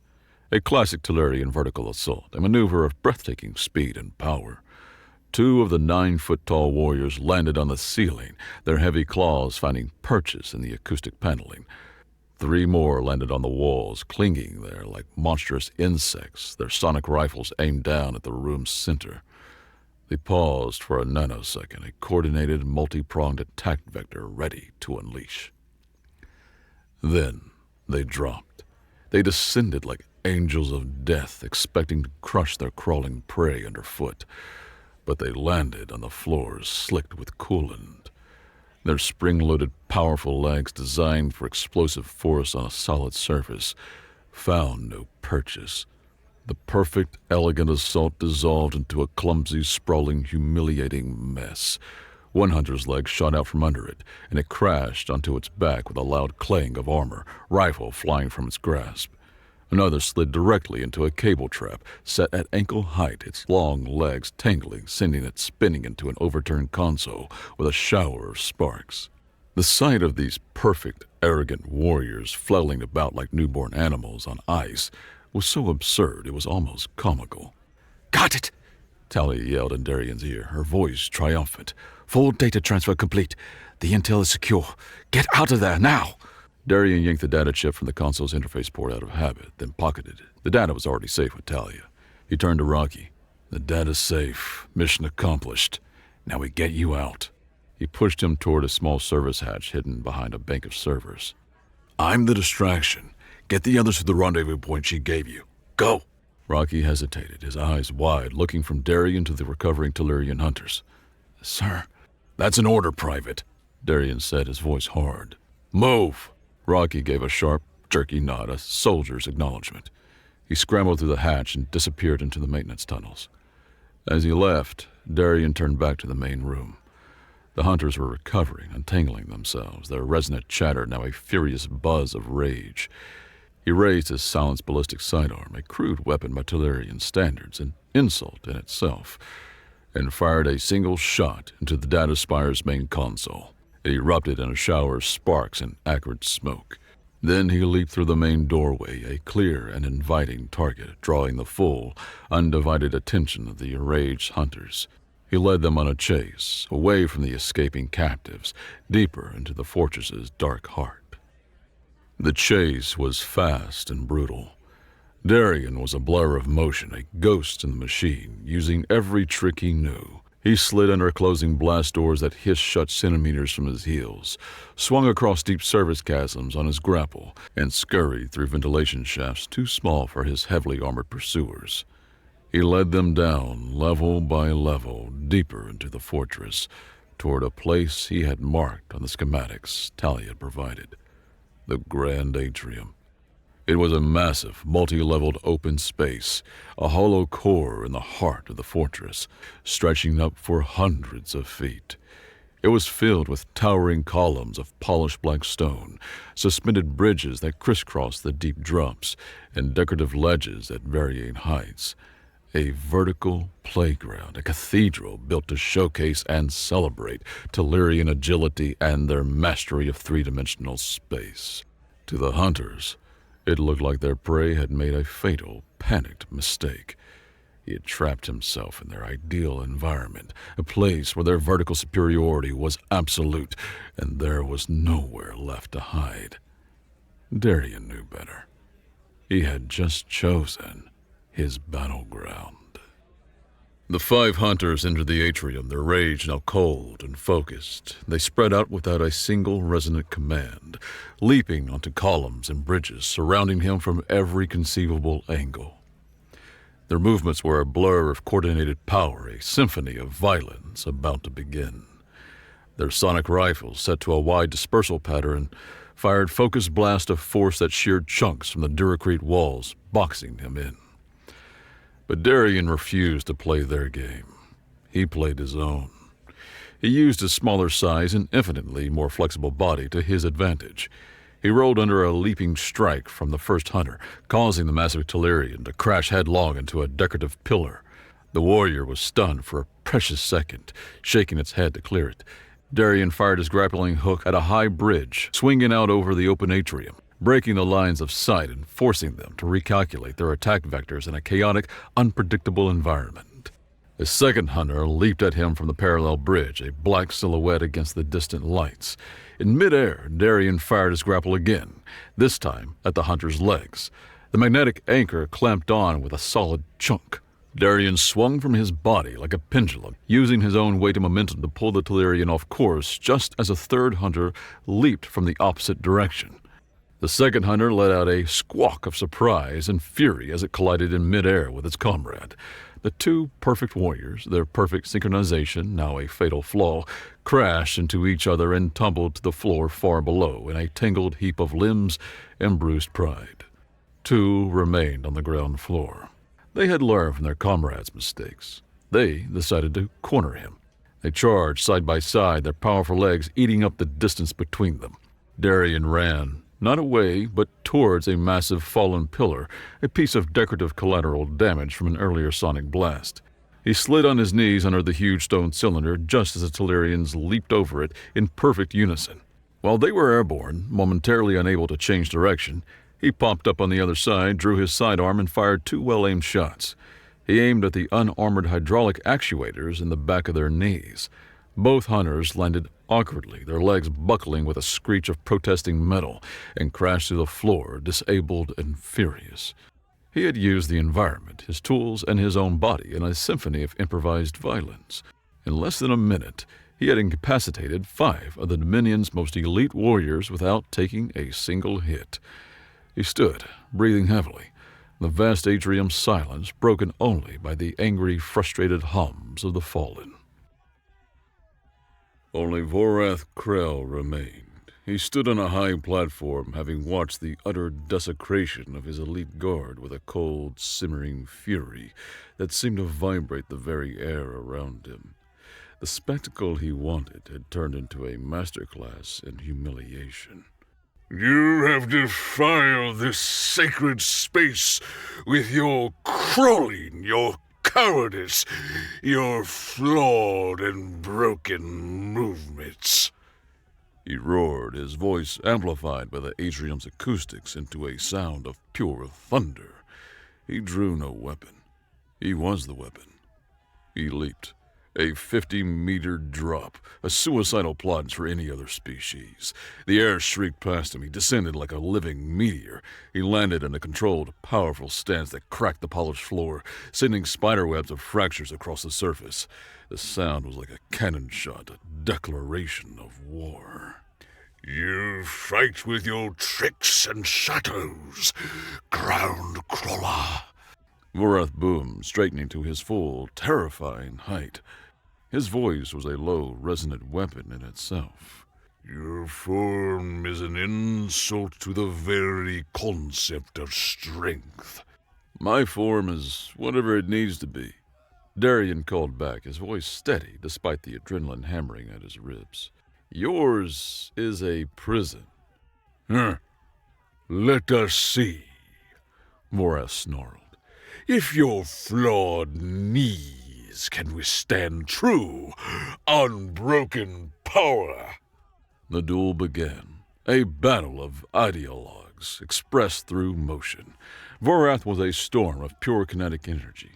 A classic Tellurian vertical assault, a maneuver of breathtaking speed and power. 2 of the 9-foot-tall warriors landed on the ceiling, their heavy claws finding purchase in the acoustic paneling. 3 more landed on the walls, clinging there like monstrous insects, their sonic rifles aimed down at the room's center. They paused for a nanosecond, a coordinated, multi-pronged attack vector ready to unleash. Then they dropped. They descended like angels of death, expecting to crush their crawling prey underfoot. But they landed on the floors slicked with coolant. Their spring-loaded, powerful legs, designed for explosive force on a solid surface, found no purchase. The perfect, elegant assault dissolved into a clumsy, sprawling, humiliating mess. One hunter's leg shot out from under it, and it crashed onto its back with a loud clang of armor, rifle flying from its grasp. Another slid directly into a cable trap, set at ankle height, its long legs tangling, sending it spinning into an overturned console with a shower of sparks. The sight of these perfect, arrogant warriors flailing about like newborn animals on ice was so absurd it was almost comical. "Got it!" Talia yelled in Darien's ear, her voice triumphant. "Full data transfer complete. The intel is secure. Get out of there, now!" Darien yanked the data chip from the console's interface port out of habit, then pocketed it. The data was already safe with Talia. He turned to Rocky. "The data's safe. Mission accomplished. Now we get you out." He pushed him toward a small service hatch hidden behind a bank of servers. "I'm the distraction. Get the others to the rendezvous point she gave you. Go!" Rocky hesitated, his eyes wide, looking from Darien to the recovering Tellurian hunters. "Sir." "That's an order, Private," Darien said, his voice hard. "Move!" Rocky gave a sharp, jerky nod, a soldier's acknowledgement. He scrambled through the hatch and disappeared into the maintenance tunnels. As he left, Darien turned back to the main room. The hunters were recovering, untangling themselves, their resonant chatter now a furious buzz of rage. He raised his silenced ballistic sidearm, a crude weapon by Tellurian standards, an insult in itself, and fired a single shot into the data spire's main console. It erupted in a shower of sparks and acrid smoke. Then he leaped through the main doorway, a clear and inviting target, drawing the full, undivided attention of the enraged hunters. He led them on a chase, away from the escaping captives, deeper into the fortress's dark heart. The chase was fast and brutal. Darien was a blur of motion, a ghost in the machine, using every trick he knew. He slid under closing blast doors that hissed shut centimeters from his heels, swung across deep service chasms on his grapple, and scurried through ventilation shafts too small for his heavily armored pursuers. He led them down, level by level, deeper into the fortress, toward a place he had marked on the schematics Talia had provided. The Grand Atrium. It was a massive, multi-leveled open space, a hollow core in the heart of the fortress, stretching up for hundreds of feet. It was filled with towering columns of polished black stone, suspended bridges that crisscrossed the deep drumps, and decorative ledges at varying heights. A vertical playground, a cathedral built to showcase and celebrate Tellurian agility and their mastery of three-dimensional space. To the hunters, it looked like their prey had made a fatal, panicked mistake. He had trapped himself in their ideal environment, a place where their vertical superiority was absolute, and there was nowhere left to hide. Darien knew better. He had just chosen his battleground. The 5 hunters entered the atrium, their rage now cold and focused. They spread out without a single resonant command, leaping onto columns and bridges, surrounding him from every conceivable angle. Their movements were a blur of coordinated power, a symphony of violence about to begin. Their sonic rifles, set to a wide dispersal pattern, fired focused blasts of force that sheared chunks from the duracrete walls, boxing him in. But Darien refused to play their game. He played his own. He used his smaller size and infinitely more flexible body to his advantage. He rolled under a leaping strike from the first hunter, causing the massive Tellurian to crash headlong into a decorative pillar. The warrior was stunned for a precious second, shaking its head to clear it. Darien fired his grappling hook at a high bridge, swinging out over the open atrium, breaking the lines of sight and forcing them to recalculate their attack vectors in a chaotic, unpredictable environment. The second hunter leaped at him from the parallel bridge, a black silhouette against the distant lights. In midair, Darien fired his grapple again, this time at the hunter's legs. The magnetic anchor clamped on with a solid chunk. Darien swung from his body like a pendulum, using his own weight and momentum to pull the Tellurian off course just as a third hunter leaped from the opposite direction. The second hunter let out a squawk of surprise and fury as it collided in midair with its comrade. The two perfect warriors, their perfect synchronization, now a fatal flaw, crashed into each other and tumbled to the floor far below in a tangled heap of limbs and bruised pride. 2 remained on the ground floor. They had learned from their comrades' mistakes. They decided to corner him. They charged side by side, their powerful legs eating up the distance between them. Darien ran, not away, but towards a massive fallen pillar, a piece of decorative collateral damage from an earlier sonic blast. He slid on his knees under the huge stone cylinder just as the Tellurians leaped over it in perfect unison. While they were airborne, momentarily unable to change direction, he popped up on the other side, drew his sidearm, and fired 2 well-aimed shots. He aimed at the unarmored hydraulic actuators in the back of their knees. Both hunters landed awkwardly, their legs buckling with a screech of protesting metal, and crashed to the floor, disabled and furious. He had used the environment, his tools, and his own body in a symphony of improvised violence. In less than a minute, he had incapacitated 5 of the Dominion's most elite warriors without taking a single hit. He stood, breathing heavily, the vast atrium's silence broken only by the angry, frustrated hums of the fallen. Only Vorath Krell remained. He stood on a high platform, having watched the utter desecration of his elite guard with a cold, simmering fury that seemed to vibrate the very air around him. The spectacle he wanted had turned into a masterclass in humiliation. You have defiled this sacred space with your crawling, your cowardice, your flawed and broken movements. He roared, his voice amplified by the atrium's acoustics into a sound of pure thunder. He drew no weapon. He was the weapon. He leaped. A 50-meter drop, a suicidal plunge for any other species. The air shrieked past him. He descended like a living meteor. He landed in a controlled, powerful stance that cracked the polished floor, sending spiderwebs of fractures across the surface. The sound was like a cannon shot, a declaration of war. You fight with your tricks and shadows, ground crawler. Vorath boomed, straightening to his full, terrifying height. His voice was a low, resonant weapon in itself. Your form is an insult to the very concept of strength. My form is whatever it needs to be. Darien called back, his voice steady despite the adrenaline hammering at his ribs. Yours is a prison. Let us see. Vorath snarled. If your flawed knees can withstand true, unbroken power. The duel began, a battle of ideologues expressed through motion. Vorath was a storm of pure kinetic energy,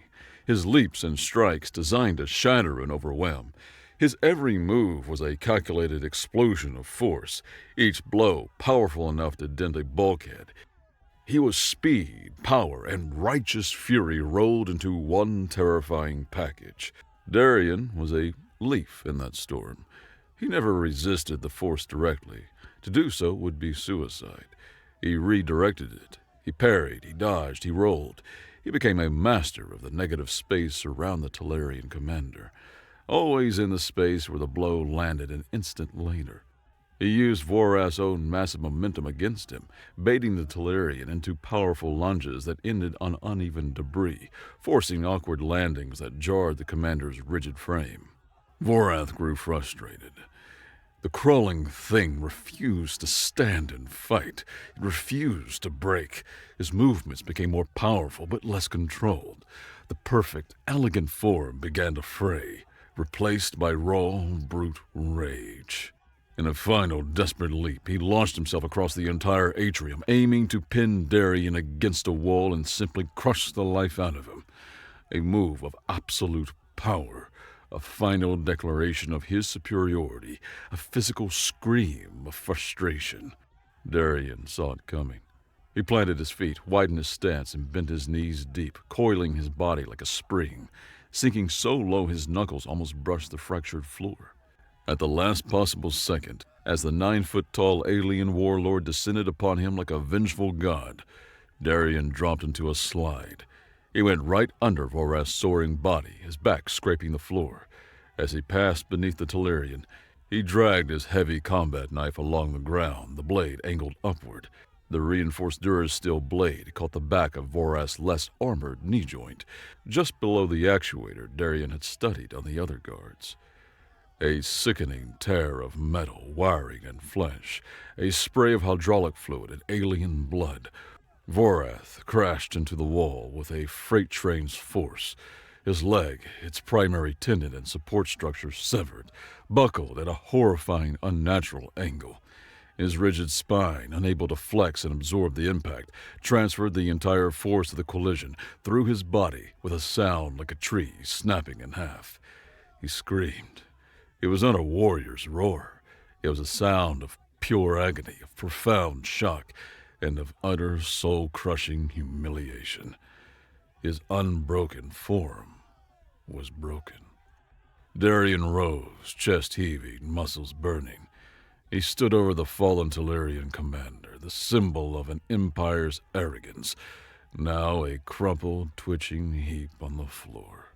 his leaps and strikes designed to shatter and overwhelm. His every move was a calculated explosion of force, each blow powerful enough to dent a bulkhead. He was speed, power, and righteous fury rolled into one terrifying package. Darien was a leaf in that storm. He never resisted the force directly. To do so would be suicide. He redirected it. He parried, he dodged, he rolled. He became a master of the negative space around the Tellurian commander, always in the space where the blow landed an instant later. He used Vorath's own massive momentum against him, baiting the Tellurian into powerful lunges that ended on uneven debris, forcing awkward landings that jarred the commander's rigid frame. Vorath grew frustrated. The crawling thing refused to stand and fight. It refused to break. His movements became more powerful but less controlled. The perfect, elegant form began to fray, replaced by raw, brute rage. In a final, desperate leap, he launched himself across the entire atrium, aiming to pin Darien against a wall and simply crush the life out of him. A move of absolute power, a final declaration of his superiority, a physical scream of frustration. Darien saw it coming. He planted his feet, widened his stance, and bent his knees deep, coiling his body like a spring, sinking so low his knuckles almost brushed the fractured floor. At the last possible second, as the 9-foot-tall alien warlord descended upon him like a vengeful god, Darien dropped into a slide. He went right under Vorath's soaring body, his back scraping the floor. As he passed beneath the Tellurian, he dragged his heavy combat knife along the ground, the blade angled upward. The reinforced Durasteel blade caught the back of Vorath's less armored knee joint, just below the actuator Darien had studied on the other guards. A sickening tear of metal, wiring, and flesh, a spray of hydraulic fluid and alien blood. Vorath crashed into the wall with a freight train's force. His leg, its primary tendon and support structure severed, buckled at a horrifying, unnatural angle. His rigid spine, unable to flex and absorb the impact, transferred the entire force of the collision through his body with a sound like a tree snapping in half. He screamed. It was not a warrior's roar. It was a sound of pure agony, of profound shock, and of utter soul-crushing humiliation. His unbroken form was broken. Darien rose, chest heaving, muscles burning. He stood over the fallen Tellurian commander, the symbol of an empire's arrogance, now a crumpled, twitching heap on the floor.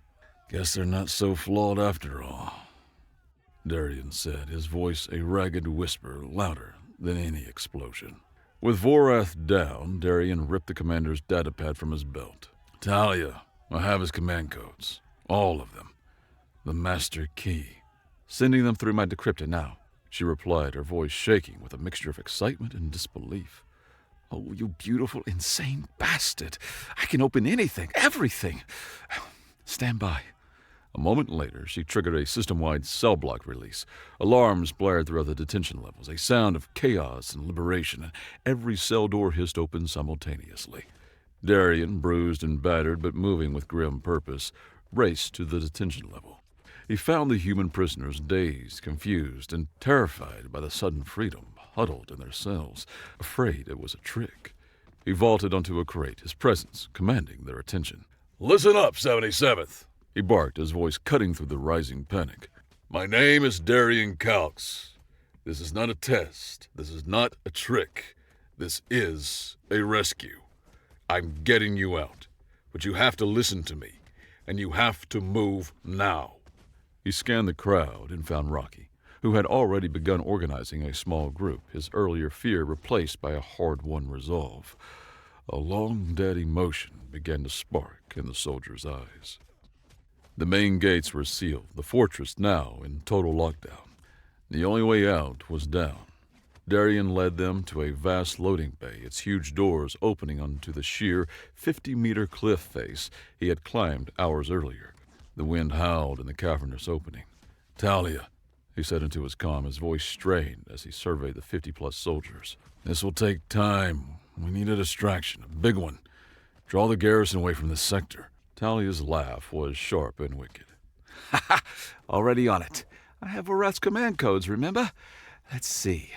"Guess they're not so flawed after all," Darien said, his voice a ragged whisper, louder than any explosion. With Vorath down, Darien ripped the commander's datapad from his belt. "Talia, I have his command codes. All of them. The master key." "Sending them through my decryptor now," she replied, her voice shaking with a mixture of excitement and disbelief. "Oh, you beautiful, insane bastard. I can open anything, everything. Stand by." A moment later, she triggered a system-wide cell block release. Alarms blared throughout the detention levels, a sound of chaos and liberation, and every cell door hissed open simultaneously. Darien, bruised and battered but moving with grim purpose, raced to the detention level. He found the human prisoners dazed, confused, and terrified by the sudden freedom, huddled in their cells, afraid it was a trick. He vaulted onto a crate, his presence commanding their attention. "Listen up, 77th!" he barked, his voice cutting through the rising panic. "My name is Darien Calx. This is not a test. This is not a trick. This is a rescue. I'm getting you out, but you have to listen to me, and you have to move now." He scanned the crowd and found Rocky, who had already begun organizing a small group, his earlier fear replaced by a hard-won resolve. A long-dead emotion began to spark in the soldier's eyes. The main gates were sealed, the fortress now in total lockdown. The only way out was down. Darien led them to a vast loading bay, its huge doors opening onto the sheer 50-meter cliff face he had climbed hours earlier. The wind howled in the cavernous opening. "Talia," he said into his comm, his voice strained as he surveyed the 50-plus soldiers. "This will take time. We need a distraction, a big one. Draw the garrison away from this sector." Talia's laugh was sharp and wicked. "Ha ha! Already on it. I have Vorath's command codes, remember? Let's see.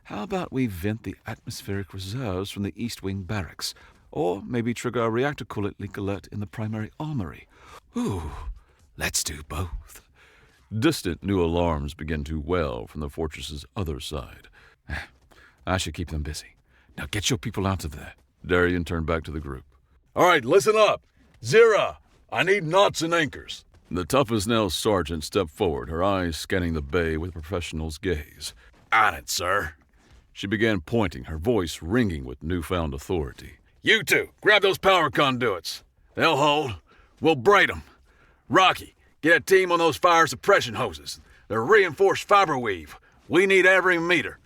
How about we vent the atmospheric reserves from the East Wing barracks? Or maybe trigger a reactor coolant leak alert in the primary armory? Ooh, let's do both. Distant new alarms began to wail from the fortress's other side. I should keep them busy. Now get your people out of there. Darian turned back to the group. All right, listen up. Zira, I need knots and anchors. The tough-as-nails sergeant stepped forward, her eyes scanning the bay with a professional's gaze. On it, sir. She began pointing, her voice ringing with newfound authority. You two, grab those power conduits. They'll hold. We'll braid them. Rocky, get a team on those fire suppression hoses. They're reinforced fiber weave. We need every meter.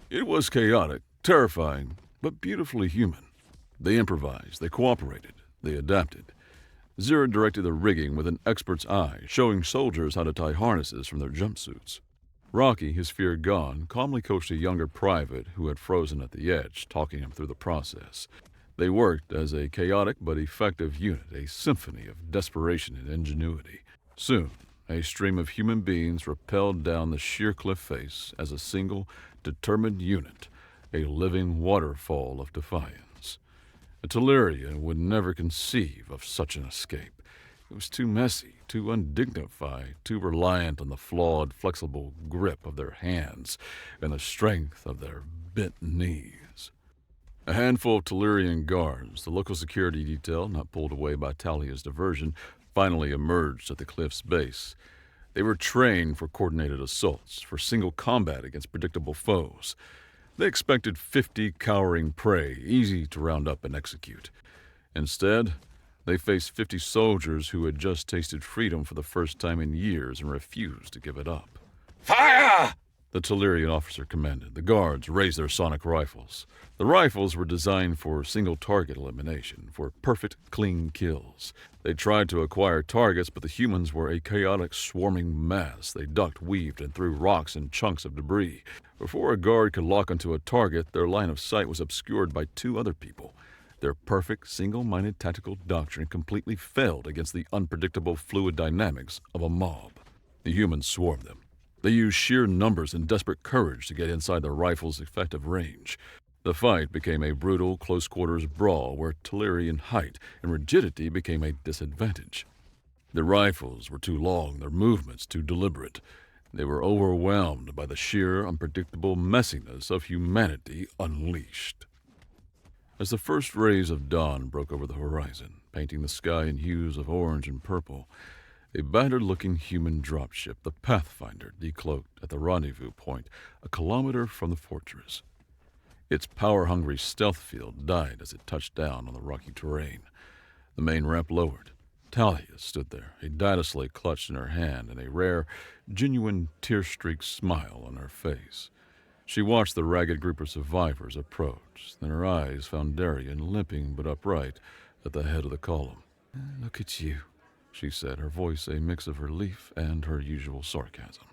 It was chaotic, terrifying, but beautifully human. They improvised, they cooperated, they adapted. Zira directed the rigging with an expert's eye, showing soldiers how to tie harnesses from their jumpsuits. Rocky, his fear gone, calmly coached a younger private who had frozen at the edge, talking him through the process. They worked as a chaotic but effective unit, a symphony of desperation and ingenuity. Soon, a stream of human beings rappelled down the sheer cliff face as a single, determined unit, a living waterfall of defiance. A Tellurian would never conceive of such an escape. It was too messy, too undignified, too reliant on the flawed, flexible grip of their hands and the strength of their bent knees. A handful of Tellurian guards, the local security detail not pulled away by Talia's diversion, finally emerged at the cliff's base. They were trained for coordinated assaults, for single combat against predictable foes. They expected 50 cowering prey, easy to round up and execute. Instead, they faced 50 soldiers who had just tasted freedom for the first time in years and refused to give it up. Fire! The Tellurian officer commanded. The guards raised their sonic rifles. The rifles were designed for single-target elimination, for perfect, clean kills. They tried to acquire targets, but the humans were a chaotic, swarming mass. They ducked, weaved, and threw rocks and chunks of debris. Before a guard could lock onto a target, their line of sight was obscured by two other people. Their perfect, single-minded tactical doctrine completely failed against the unpredictable fluid dynamics of a mob. The humans swarmed them. They used sheer numbers and desperate courage to get inside the rifle's effective range. The fight became a brutal, close-quarters brawl where Tellurian height and rigidity became a disadvantage. The rifles were too long, their movements too deliberate. They were overwhelmed by the sheer, unpredictable messiness of humanity unleashed. As the first rays of dawn broke over the horizon, painting the sky in hues of orange and purple, a battered-looking human dropship, the Pathfinder, decloaked at the rendezvous point a kilometer from the fortress. Its power-hungry stealth field died as it touched down on the rocky terrain. The main ramp lowered. Talia stood there, a data slate clutched in her hand and a rare, genuine tear-streaked smile on her face. She watched the ragged group of survivors approach, then her eyes found Darian limping but upright at the head of the column. "Look at you," she said, her voice a mix of relief and her usual sarcasm.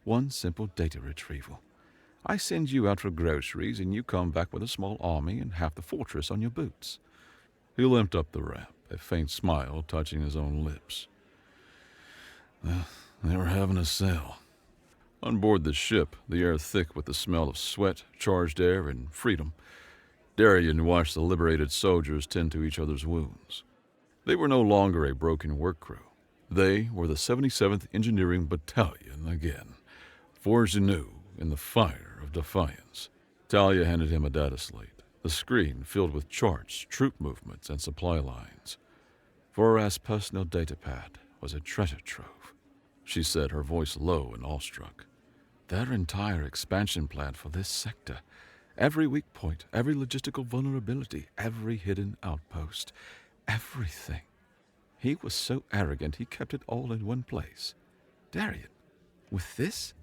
"One simple data retrieval. I send you out for groceries and you come back with a small army and half the fortress on your boots." He limped up the ramp, a faint smile touching his own lips. They were having a sale. On board the ship, the air thick with the smell of sweat, charged air, and freedom, Darian watched the liberated soldiers tend to each other's wounds. They were no longer a broken work crew. They were the 77th Engineering Battalion again, forged anew in the fire of defiance. Talia handed him a data slate, the screen filled with charts, troop movements, and supply lines. Vora's personal data pad was a treasure trove, she said, her voice low and awestruck. Their entire expansion plan for this sector, every weak point, every logistical vulnerability, every hidden outpost, everything. He was so arrogant he kept it all in one place. Darian, with this,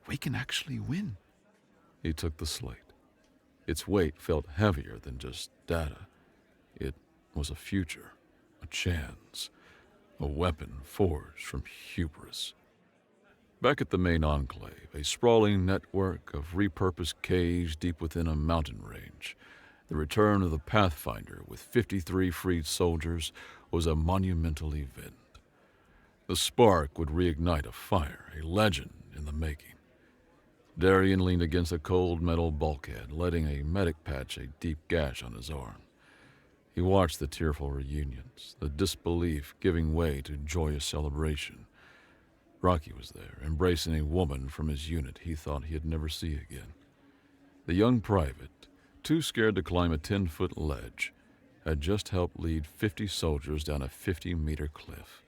we can actually win. He took the slate. Its weight felt heavier than just data. It was a future, a chance, a weapon forged from hubris. Back at the main enclave, a sprawling network of repurposed caves deep within a mountain range, the return of the Pathfinder with 53 freed soldiers was a monumental event. The spark would reignite a fire, a legend in the making. Darian leaned against a cold metal bulkhead, letting a medic patch a deep gash on his arm. He watched the tearful reunions, the disbelief giving way to joyous celebration. Rocky was there, embracing a woman from his unit he thought he'd never see again. The young private, too scared to climb a 10-foot ledge, had just helped lead 50 soldiers down a 50-meter cliff.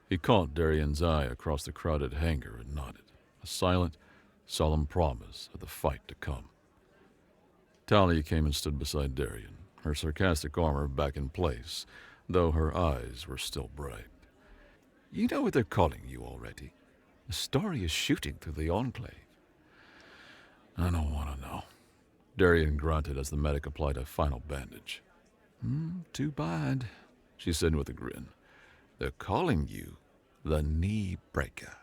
He caught Darian's eye across the crowded hangar and nodded, a silent, solemn promise of the fight to come. Talia came and stood beside Darian, her sarcastic armor back in place, though her eyes were still bright. You know what they're calling you already. The story is shooting through the Enclave. I don't want to know. Darian grunted as the medic applied a final bandage. Too bad, she said with a grin. They're calling you the Knee Breaker.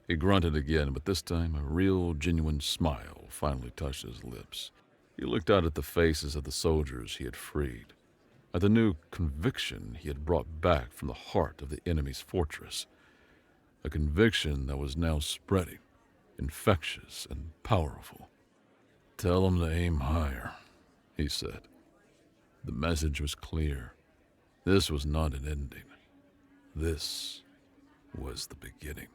He grunted again, but this time a real, genuine smile finally touched his lips. He looked out at the faces of the soldiers he had freed, at the new conviction he had brought back from the heart of the enemy's fortress, a conviction that was now spreading, infectious and powerful. "Tell them to aim higher," he said. The message was clear. This was not an ending. This was the beginning.